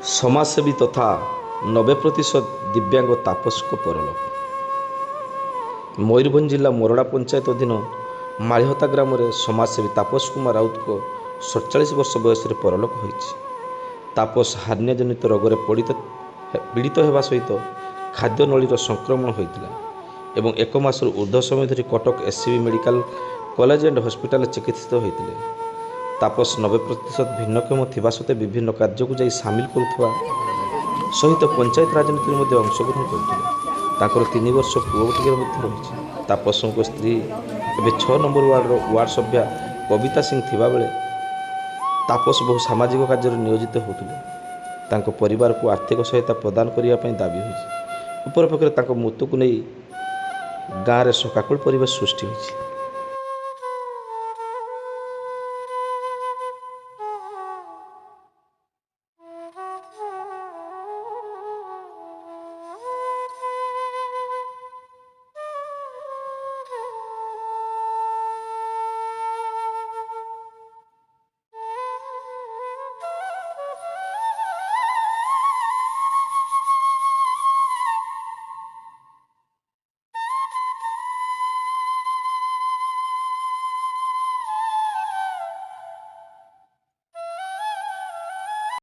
समाजसेवी तथा 90% दिव्यांग तापस को परलोक। मयूरभंज जिला मोरड़ा पंचायत अधीन माळीहता ग्राम में समाजसेवी तापस कुमार राउत को 47 वर्ष बयस परलोक होइछि। तापस हार्निया जनित रोग में पीड़ित होगा सहित खाद्य नलीर संक्रमण होता एवं 1 मासर ऊर्ध्व समय धरी Cuttack SCB medical college and hospital चिकित्सित होते। तापस 90% भिन्नक्षम थिबा सत्वे विभिन्न कार्य को जाई सामिल करुवा सहित पंचायत राजनीति में अंशग्रहण करते। 3 वर्ष पुओटिके रही। तापस स्त्री एवं 6 नंबर वार्ड सभ्या कविता सिंह थिबा बेले तापस बहु सामाजिक कार्य नियोजित होते। परिवार को आर्थिक सहायता प्रदान करने दाबी होती। उपरपक्षे मृत्यु को नहीं गाँव में शोकाकुल परिवेश सृष्टि होती।